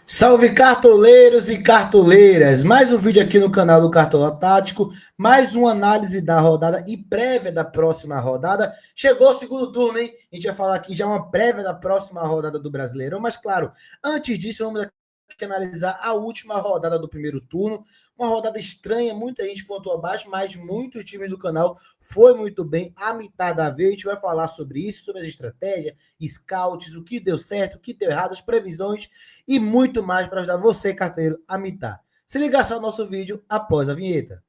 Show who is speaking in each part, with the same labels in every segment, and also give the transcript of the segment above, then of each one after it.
Speaker 1: Salve cartoleiros e cartoleiras! Mais um vídeo aqui no canal do Cartola Tático, mais uma análise da rodada e prévia da próxima rodada. Chegou o segundo turno, hein? A gente vai falar aqui já uma prévia da próxima rodada do Brasileirão, mas claro, antes disso vamos aqui analisar a última rodada do primeiro turno. Uma rodada estranha, muita gente pontuou abaixo, mas muitos times do canal foi muito bem. A mitad da vez a gente vai falar sobre isso, sobre as estratégias, scouts, o que deu certo, o que deu errado, as previsões e muito mais para ajudar você, carteiro, a mitar. Se liga só no nosso vídeo após a vinheta.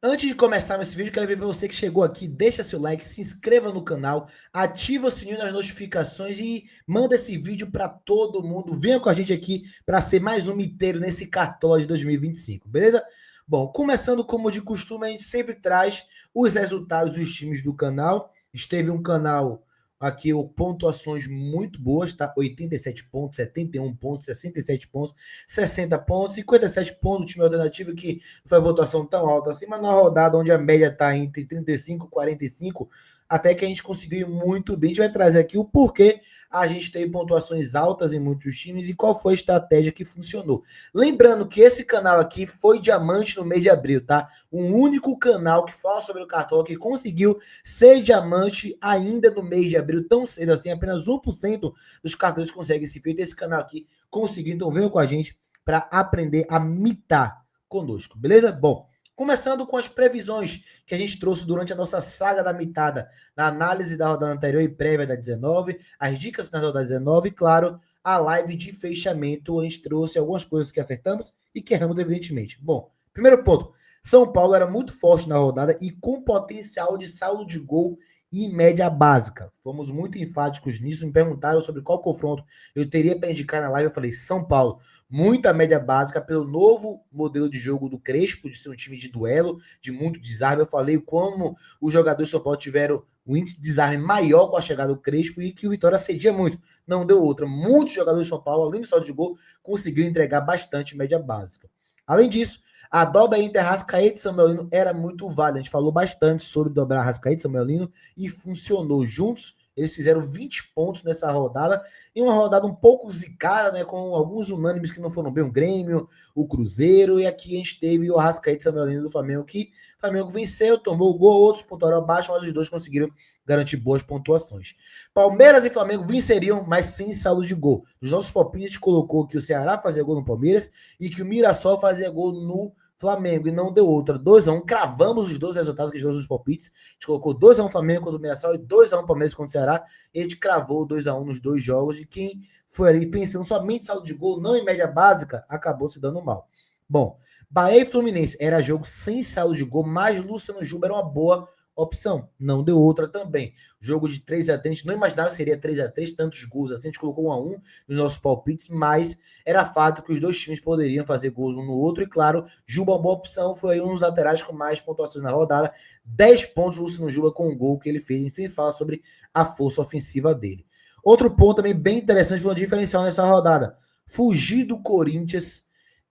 Speaker 1: Antes de começar esse vídeo, quero pedir para você que chegou aqui, deixa seu like, se inscreva no canal, ativa o sininho das notificações e manda esse vídeo para todo mundo. Venha com a gente aqui para ser mais um miteiro nesse Cartola de 2025, beleza? Bom, começando como de costume, a gente sempre traz os resultados dos times do canal. Esteve um canal aqui, pontuações muito boas, tá? 87 pontos, 71 pontos, 67 pontos, 60 pontos, 57 pontos do time alternativo, que foi a pontuação tão alta assim, mas na rodada onde a média está entre 35 e 45, até que a gente conseguiu ir muito bem. A gente vai trazer aqui o porquê a gente teve pontuações altas em muitos times e qual foi a estratégia que funcionou. Lembrando que esse canal aqui foi diamante no mês de abril, tá? Um único canal que fala sobre o Cartola que conseguiu ser diamante ainda no mês de abril, tão cedo assim, apenas 1% dos cartões conseguem esse feito. Esse canal aqui conseguiu, então venham com a gente para aprender a mitar conosco, beleza? Bom, começando com as previsões que a gente trouxe durante a nossa saga da mitada, na análise da rodada anterior e prévia da 19, as dicas da rodada 19 e, claro, a live de fechamento. A gente trouxe algumas coisas que acertamos e que erramos, evidentemente. Bom, primeiro ponto, São Paulo era muito forte na rodada e com potencial de saldo de gol e média básica. Fomos muito enfáticos nisso. Me perguntaram sobre qual confronto eu teria para indicar na live. Eu falei, São Paulo, muita média básica pelo novo modelo de jogo do Crespo, de ser um time de duelo, de muito desarme. Eu falei como os jogadores de São Paulo tiveram um índice de desarme maior com a chegada do Crespo e que o Vitória cedia muito. Não deu outra. Muitos jogadores de São Paulo, além do saldo de gol, conseguiram entregar bastante média básica. Além disso, a dobra entre Arrascaeta e Samuelino era muito válida. A gente falou bastante sobre dobrar Arrascaeta e Samuelino e funcionou. Juntos, eles fizeram 20 pontos nessa rodada, e uma rodada um pouco zicada, né, com alguns unânimes que não foram bem, o Grêmio, o Cruzeiro, e aqui a gente teve o Arrascaeta e Samuelino do Flamengo, que o Flamengo venceu, tomou o gol, outros pontuaram abaixo, mas os dois conseguiram garantir boas pontuações. Palmeiras e Flamengo venceriam, mas sem saldo de gol. Os nossos palpites colocou que o Ceará fazia gol no Palmeiras e que o Mirassol fazia gol no Flamengo, e não deu outra. 2-1, cravamos os dois resultados que a gente deu nos palpites. A gente colocou 2-1 Flamengo contra o Mirassol e 2-1 Palmeiras contra o Ceará. E a gente cravou 2-1 nos dois jogos. E quem foi ali pensando somente em saldo de gol, não em média básica, acabou se dando mal. Bom, Bahia e Fluminense era jogo sem saldo de gol, mas Luciano Juba era uma boa opção. Não deu outra também. Jogo de 3-3, a gente não imaginava que seria 3-3, tantos gols assim. A gente colocou 1-1 nos nossos palpites, mas era fato que os dois times poderiam fazer gols um no outro. E claro, Juba, uma boa opção, foi um dos laterais com mais pontuações na rodada. 10 pontos do Luciano Juba com o gol que ele fez, sem falar sobre a força ofensiva dele. Outro ponto também bem interessante, foi um diferencial nessa rodada. Fugir do Corinthians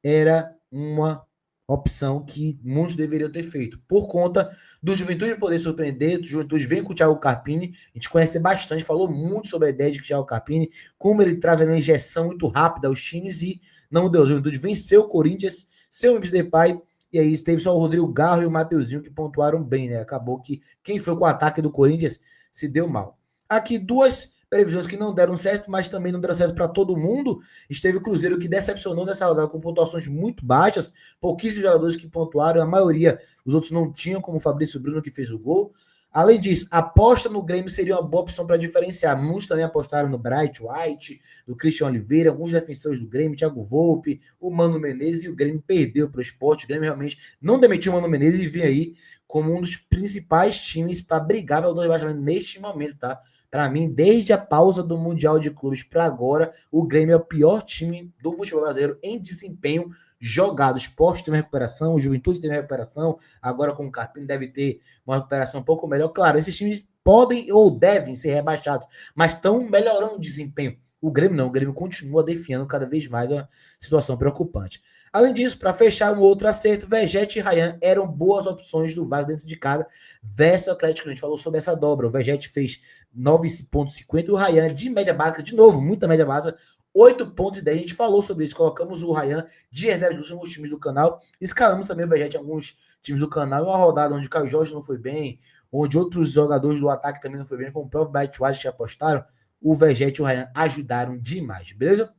Speaker 1: era uma opção que muitos deveriam ter feito, por conta do Juventude poder surpreender. O Juventude vem com o Thiago Carpini, a gente conhece bastante, falou muito sobre a ideia de Thiago Carpini, como ele traz uma injeção muito rápida aos times, e não deu. O Juventude venceu o Corinthians, seu Memphis Depay, e aí teve só o Rodrigo Garro e o Mateuzinho que pontuaram bem, né? Acabou que quem foi com o ataque do Corinthians se deu mal. Aqui duas previsões que não deram certo, mas também não deram certo para todo mundo. Esteve o Cruzeiro, que decepcionou nessa rodada com pontuações muito baixas, pouquíssimos jogadores que pontuaram, a maioria, os outros não tinham, como o Fabrício Bruno, que fez o gol. Além disso, a aposta no Grêmio seria uma boa opção para diferenciar. Muitos também apostaram no Bright White, do Christian Oliveira, alguns defensores do Grêmio, Thiago Volpe, o Mano Menezes, e o Grêmio perdeu para o Sport. O Grêmio realmente não demitiu o Mano Menezes e vinha aí como um dos principais times para brigar pelo rebaixamento neste momento, tá? Para mim, desde a pausa do Mundial de Clubes para agora, o Grêmio é o pior time do futebol brasileiro em desempenho jogado. O Sport teve uma recuperação, o Juventude teve uma recuperação, agora com o Carpini deve ter uma recuperação um pouco melhor. Claro, esses times podem ou devem ser rebaixados, mas estão melhorando o desempenho. O Grêmio não, o Grêmio continua defiando cada vez mais, uma situação preocupante. Além disso, para fechar um outro acerto, Vegete e Ryan eram boas opções do Vasco dentro de casa versus o Atlético. A gente falou sobre essa dobra. O Vegete fez 9,50 e o Ryan de média básica, de novo, muita média básica, 8,10. A gente falou sobre isso. Colocamos o Ryan de reserva dos últimos times do canal. Escalamos também o Vegete em alguns times do canal. Uma rodada onde o Caio Jorge não foi bem, onde outros jogadores do ataque também não foi bem, como o próprio Bright White que apostaram, o Vegete e o Ryan ajudaram demais, beleza?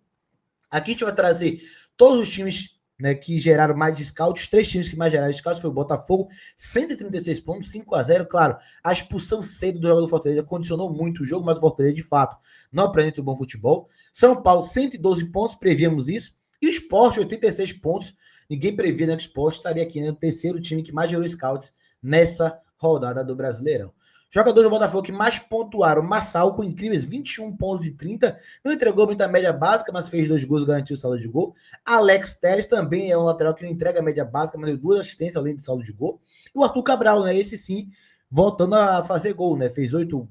Speaker 1: Aqui a gente vai trazer todos os times, né, que geraram mais scouts. 3 times que mais geraram scouts foi o Botafogo, 136 pontos, 5-0. Claro, a expulsão cedo do jogador do Fortaleza condicionou muito o jogo, mas o Fortaleza, de fato, não apresenta um bom futebol. São Paulo, 112 pontos, prevíamos isso. E o Sport, 86 pontos. Ninguém previa, né, que o Sport estaria aqui, né, no terceiro time que mais gerou scouts nessa rodada do Brasileirão. Jogadores do Botafogo que mais pontuaram, Massal, com incríveis 21 pontos e 30. Não entregou muita média básica, mas fez 2 gols e garantiu o saldo de gol. Alex Telles também é um lateral que não entrega a média básica, mas deu 2 assistências além do saldo de gol. E o Arthur Cabral, né? Esse sim, voltando a fazer gol, né? Fez 8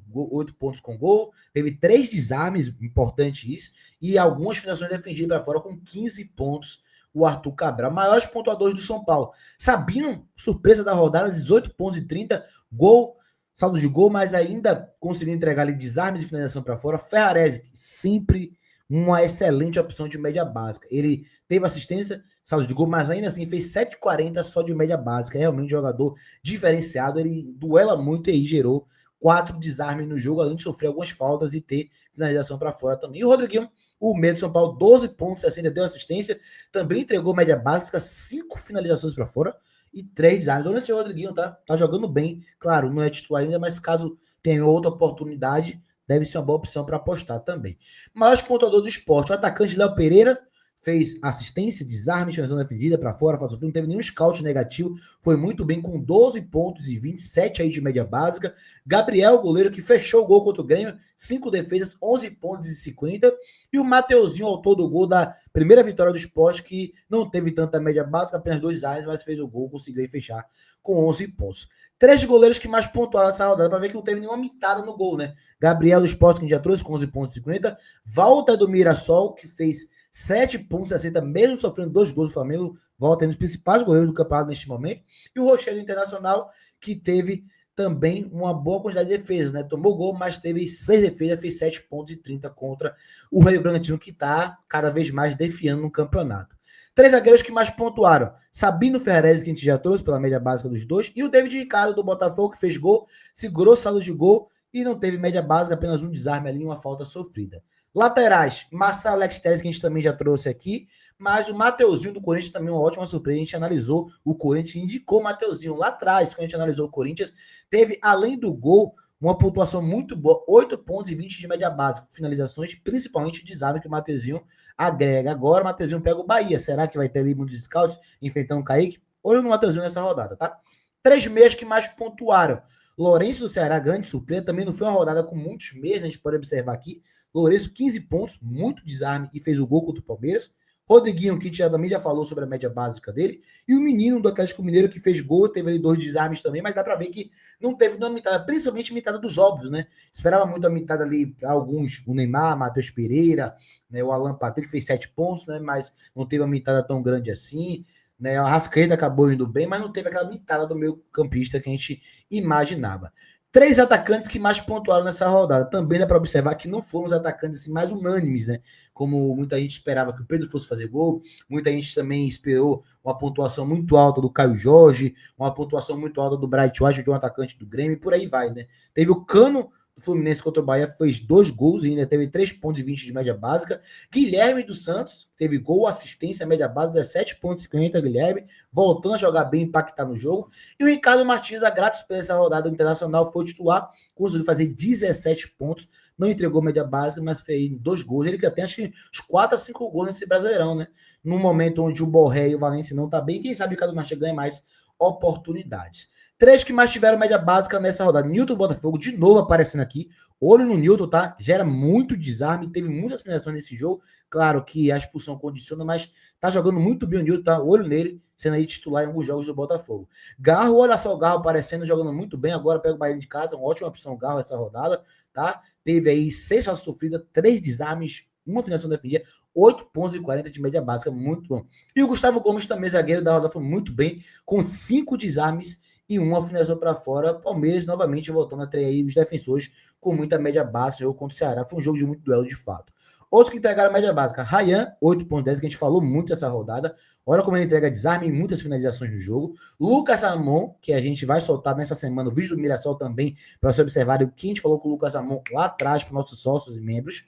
Speaker 1: pontos com gol, teve 3 desarmes, importante isso, e algumas finalizações defendidas para fora com 15 pontos. O Arthur Cabral, maiores pontuadores do São Paulo. Sabino, surpresa da rodada, 18 pontos e 30, gol, saldo de gol, mas ainda conseguiu entregar ali desarmes e finalização para fora. Ferrarese, sempre uma excelente opção de média básica. Ele teve assistência, saldo de gol, mas ainda assim fez 7,40 só de média básica. É realmente um jogador diferenciado. Ele duela muito e aí gerou 4 desarmes no jogo, além de sofrer algumas faltas e ter finalização para fora também. E o Rodriguinho, o meio de São Paulo, 12 pontos, 60, deu assistência, também entregou média básica, 5 finalizações para fora e 3 desarmes. Olha esse Rodriguinho, tá jogando bem. Claro, não é titular ainda, mas caso tenha outra oportunidade, deve ser uma boa opção para apostar também. Maior pontuador do esporte, o atacante Léo Pereira fez assistência, desarme, finalização defendida para fora, não teve nenhum scout negativo, foi muito bem com 12 pontos e 27 aí de média básica. Gabriel, goleiro que fechou o gol contra o Grêmio, 5 defesas, 11 pontos e 50. E o Mateuzinho, autor do gol da primeira vitória do esporte, que não teve tanta média básica, apenas 2 áreas, mas fez o gol, conseguiu fechar com 11 pontos. 3 goleiros que mais pontuaram nessa rodada, para ver que não teve nenhuma mitada no gol, né? Gabriel do Esporte, que a gente já trouxe com 11 pontos e 50. Walter do Mirassol, que fez 7 pontos e 60, mesmo sofrendo 2 gols do Flamengo, volta um dos principais goleiros do campeonato neste momento. E o Rochedo Internacional, que teve também uma boa quantidade de defesas, né? Tomou gol, mas teve 6 defesas, fez 7 pontos e 30 contra o Rio Bragantino, que está cada vez mais defiando no campeonato. 3 zagueiros que mais pontuaram: Sabino Ferrarese, que a gente já trouxe pela média básica dos dois, e o David Ricardo do Botafogo, que fez gol, segurou o saldo de gol e não teve média básica, apenas um desarme ali, uma falta sofrida. Laterais, Massa, Alex Telles, que a gente também já trouxe aqui, mas o Mateuzinho do Corinthians também é uma ótima surpresa. A gente analisou o Corinthians e indicou o Mateuzinho lá atrás, quando a gente analisou o Corinthians, teve, além do gol, uma pontuação muito boa, 8 pontos e 20 de média básica, finalizações, principalmente desarme que o Mateuzinho agrega. Agora o Mateuzinho pega o Bahia, será que vai ter ali muitos scouts enfrentando o Kaique? Olha no Mateuzinho nessa rodada, tá? 3 meias que mais pontuaram: Lourenço do Ceará, grande surpresa, também não foi uma rodada com muitos meias, a gente pode observar aqui. Lourenço, 15 pontos, muito desarme e fez o gol contra o Palmeiras. Rodriguinho, que também já falou sobre a média básica dele. E o menino do Atlético Mineiro, que fez gol, teve ali 2 desarmes também, mas dá para ver que não teve nenhuma mitada, principalmente mitada dos óbvios, né? Esperava muito a mitada ali para alguns, o Neymar, Matheus Pereira, né? O Alan Patrick fez 7 pontos, né? Mas não teve uma mitada tão grande assim. Né? O Arrascaeta acabou indo bem, mas não teve aquela mitada do meio campista que a gente imaginava. 3 atacantes que mais pontuaram nessa rodada. Também dá para observar que não foram os atacantes assim, mais unânimes, né? Como muita gente esperava que o Pedro fosse fazer gol, muita gente também esperou uma pontuação muito alta do Caio Jorge, uma pontuação muito alta do Bright White, de um atacante do Grêmio, e por aí vai, né? Teve o Cano do Fluminense contra o Bahia, fez 2 gols e ainda teve 3 pontos e 20 de média básica. Guilherme dos Santos teve gol, assistência, média básica, 17 pontos e 50, Guilherme, voltando a jogar bem, impactar no jogo. E o Ricardo Martins, a grátis por essa rodada internacional, foi titular, conseguiu fazer 17 pontos, não entregou média básica, mas fez 2 gols. Ele que tem acho que uns 4 a 5 gols nesse Brasileirão, né? Num momento onde o Borré e o Valencia não tá bem, quem sabe o Ricardo Martins ganha mais oportunidades. 3 que mais tiveram média básica nessa rodada: Newton Botafogo, de novo aparecendo aqui. Olho no Newton, tá? Gera muito desarme, teve muitas finalizações nesse jogo. Claro que a expulsão condiciona, mas tá jogando muito bem o Newton, tá? Olho nele, sendo aí titular em alguns jogos do Botafogo. Garro, olha só o Garro aparecendo, jogando muito bem. Agora pega o Bahia de casa, uma ótima opção Garro essa rodada, tá? Teve aí 6 faltas sofridas, 3 desarmes, uma finalização defendida, 8,40 de média básica, muito bom. E o Gustavo Gomes também, zagueiro da rodada, foi muito bem, com 5 desarmes e uma finalização para fora. Palmeiras novamente voltando a ter aí os defensores com muita média básica. Jogo contra o Ceará foi um jogo de muito duelo de fato. Outros que entregaram a média básica, Ryan, 8,10, que a gente falou muito essa rodada. Olha como ele entrega desarme e muitas finalizações no jogo. Lucas Ramon, que a gente vai soltar nessa semana, o vídeo do Mirassol também, para você observar o que a gente falou com o Lucas Ramon lá atrás, para nossos sócios e membros.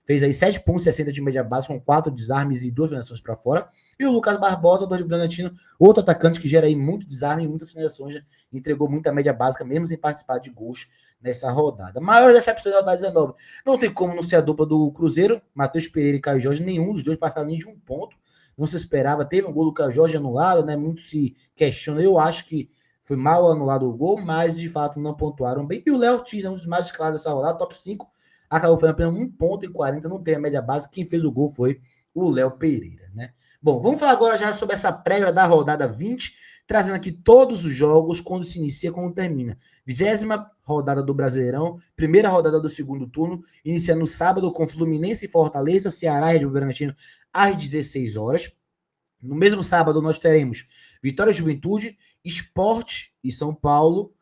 Speaker 1: Fez aí 7,60 de média básica, com 4 desarmes e 2 finalizações para fora. E o Lucas Barbosa, do Bragantino, outro atacante que gera aí muito desarme e muitas finalizações, entregou muita média básica, mesmo sem participar de gols nessa rodada. Maior decepção da rodada 19. Não tem como não ser a dupla do Cruzeiro, Matheus Pereira e Caio Jorge, nenhum dos dois passaram nem de um ponto. Não se esperava, teve um gol do Caio Jorge anulado, né? Muito se questiona. Eu acho que foi mal anulado o gol, mas de fato não pontuaram bem. E o Léo Ortiz é um dos mais escalados dessa rodada, top 5, acabou fazendo apenas 1,40, não tem a média base. Quem fez o gol foi o Léo Pereira, né? Bom, vamos falar agora já sobre essa prévia da rodada 20, trazendo aqui todos os jogos, quando se inicia, quando termina. 20ª rodada do Brasileirão, primeira rodada do segundo turno, iniciando no sábado com Fluminense e Fortaleza, Ceará e Red Bull Bragantino, às 16 horas. No mesmo sábado nós teremos Vitória e Juventude, Sport e São Paulo,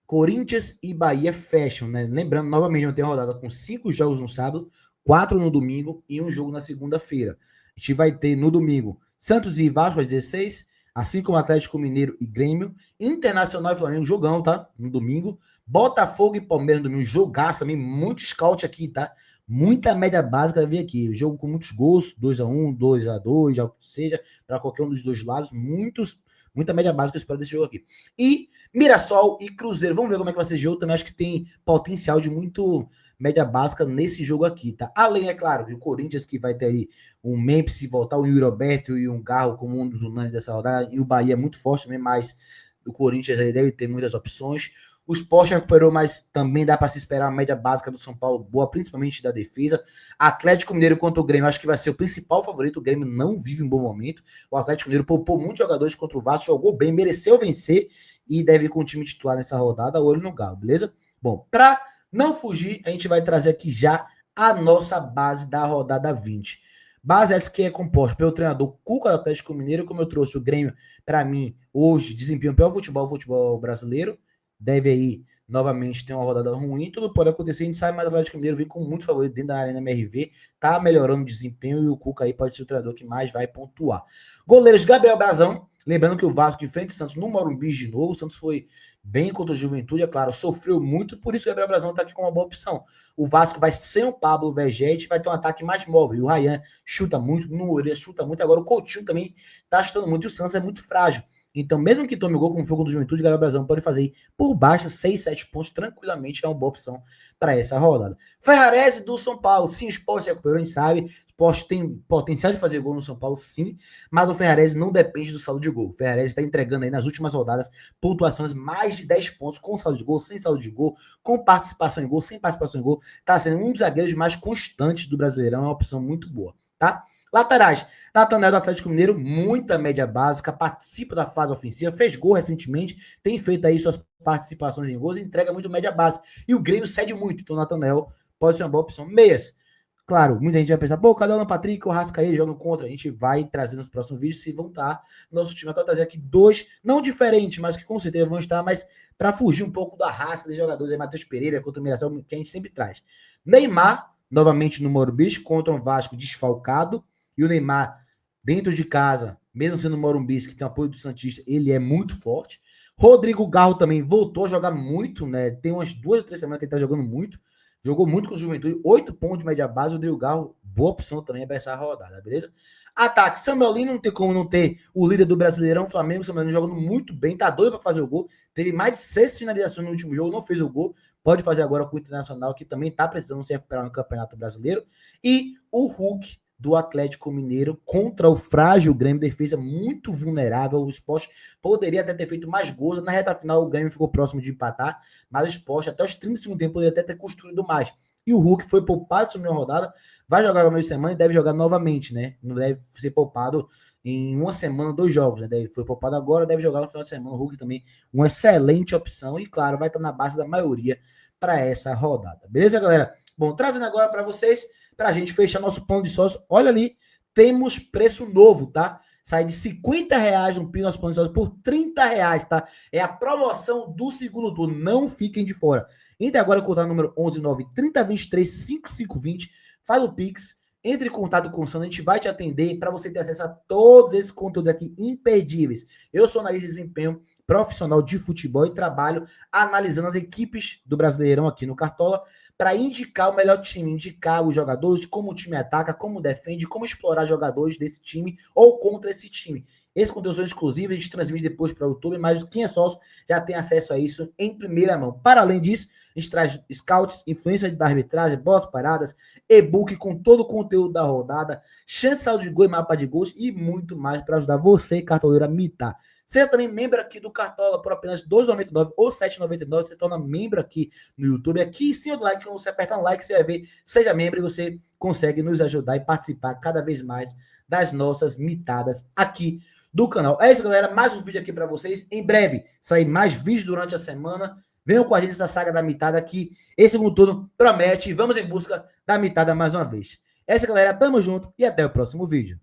Speaker 1: Corinthians e Bahia fecham, né? Lembrando, novamente, não tem rodada com 5 jogos no sábado, 4 no domingo e um jogo na segunda-feira. A gente vai ter no domingo Santos e Vasco às 16, assim como Atlético Mineiro e Grêmio, Internacional e Flamengo, jogão, tá? No domingo, Botafogo e Palmeiras no domingo, jogaço também, muito scout aqui, tá? Muita média básica vai vir aqui, jogo com muitos gols, 2-1, 2-2, algo que seja, para qualquer um dos dois lados, muita média básica eu espero desse jogo aqui. E Mirassol e Cruzeiro, vamos ver como é que vai ser esse jogo, também acho que tem potencial de muito média básica nesse jogo aqui, tá? Além, é claro, que o Corinthians, que vai ter aí um Memphis se voltar, o Yuri Alberto e um Garro como um dos unânimes dessa rodada, e o Bahia é muito forte também, mas o Corinthians aí deve ter muitas opções. O Sport recuperou, mas também dá para se esperar a média básica do São Paulo boa, principalmente da defesa. Atlético Mineiro contra o Grêmio, acho que vai ser o principal favorito. O Grêmio não vive um bom momento. O Atlético Mineiro poupou muitos jogadores contra o Vasco, jogou bem, mereceu vencer e deve ir com o time titular nessa rodada, olho no galo, beleza? Bom, para não fugir, a gente vai trazer aqui já a nossa base da rodada 20. Base essa que é composta pelo treinador Cuca do Atlético Mineiro, como eu trouxe o Grêmio, para mim, hoje, desempenho pior futebol brasileiro, deve aí novamente ter uma rodada ruim, tudo pode acontecer, a gente sabe, mas o Atlético Mineiro vem com muito favorito dentro da Arena MRV, tá melhorando o desempenho e o Cuca aí pode ser o treinador que mais vai pontuar. Goleiros Gabriel Brazão, lembrando que o Vasco enfrenta o Santos no Morumbi de novo, o Santos foi bem contra o Juventude, é claro, sofreu muito, por isso que o Gabriel Brazão tá aqui com uma boa opção. O Vasco vai sem o Pablo Vegete, vai ter um ataque mais móvel, e o Ryan chuta muito, o Nogueira chuta muito, agora o Coutinho também tá chutando muito, e o Santos é muito frágil. Então, mesmo que tome o gol como foi contra o Juventude, o Gabriel Brazão pode fazer por baixo 6, 7 pontos tranquilamente, é uma boa opção para essa rodada. Ferrarese do São Paulo, sim, o Sport se recuperou, a gente sabe, o Sport tem potencial de fazer gol no São Paulo, sim, mas o Ferrarese não depende do saldo de gol. O Ferrarese está entregando aí nas últimas rodadas pontuações mais de 10 pontos com saldo de gol, sem saldo de gol, com participação em gol, sem participação em gol, está sendo um dos zagueiros mais constantes do Brasileirão, é uma opção muito boa, tá? Laterais, Nathanael do Atlético Mineiro, muita média básica, participa da fase ofensiva, fez gol recentemente, tem feito aí suas participações em gols e entrega muito média básica. E o Grêmio cede muito, então o Nathanael pode ser uma boa opção. Meias, claro, muita gente vai pensar, pô, cadê o Alan Patrick, o Rascaeta jogam contra? A gente vai trazer nos próximos vídeos, se vão estar. Nosso time vai trazer aqui 2, não diferentes, mas que com certeza vão estar, mas para fugir um pouco da rasca dos jogadores, aí Matheus Pereira contra o Mirassol, que a gente sempre traz. Neymar, novamente no Morumbi, contra um Vasco desfalcado, e o Neymar, dentro de casa, mesmo sendo o Morumbi, que tem apoio do Santista, ele é muito forte. Rodrigo Garro também voltou a jogar muito, né? Tem umas 2 ou 3 semanas que ele tá jogando muito. Jogou muito com o Juventude, 8 pontos de média base. O Rodrigo Garro, boa opção também para essa rodada, beleza? Ataque, Samuel Lino, não tem como não ter o líder do Brasileirão, o Flamengo. Samuel Lino jogando muito bem, tá doido para fazer o gol. Teve mais de 6 finalizações no último jogo, não fez o gol. Pode fazer agora com o Internacional, que também tá precisando se recuperar no Campeonato Brasileiro. E o Hulk do Atlético Mineiro contra o frágil Grêmio, defesa muito vulnerável. O Sport poderia até ter feito mais gols. Na reta final, o Grêmio ficou próximo de empatar, mas o Sport, até os 32º tempo, poderia até ter construído mais. E o Hulk foi poupado sobre uma rodada, vai jogar no meio de semana e deve jogar novamente, né? Não deve ser poupado em uma semana, 2 jogos, né? Foi poupado agora, deve jogar no final de semana. O Hulk também, uma excelente opção e, claro, vai estar na base da maioria para essa rodada. Beleza, galera? Bom, trazendo agora para vocês para a gente fechar nosso plano de sócio. Olha ali, temos preço novo, tá? Sai de R$ 50 no PIN, nosso plano de sócio, por R$ 30, tá? É a promoção do segundo turno. Não fiquem de fora. Entre agora em contato no número 119-3023-5520. Faz o Pix. Entre em contato com o Sandro, a gente vai te atender para você ter acesso a todos esses conteúdos aqui imperdíveis. Eu sou analista de desempenho profissional de futebol e trabalho analisando as equipes do Brasileirão aqui no Cartola para indicar o melhor time, indicar os jogadores, como o time ataca, como defende, como explorar jogadores desse time ou contra esse time. Esse conteúdo são exclusivo, a gente transmite depois para o YouTube, mas quem é sócio já tem acesso a isso em primeira mão. Para além disso, a gente traz scouts, influência da arbitragem, boas paradas, e-book com todo o conteúdo da rodada, chance de gol e mapa de gols e muito mais para ajudar você, cartoleiro, a mitar. Seja também membro aqui do Cartola por apenas R$ 2,99 ou R$ 7,99. Você se torna membro aqui no YouTube. Aqui, sim, o like, quando você apertar um like, você vai ver. Seja membro e você consegue nos ajudar e participar cada vez mais das nossas mitadas aqui do canal. É isso, galera. Mais um vídeo aqui para vocês. Em breve, sair mais vídeos durante a semana. Venham com a gente nessa saga da mitada aqui. Esse segundo turno promete. Vamos em busca da mitada mais uma vez. É isso, galera. Tamo junto e até o próximo vídeo.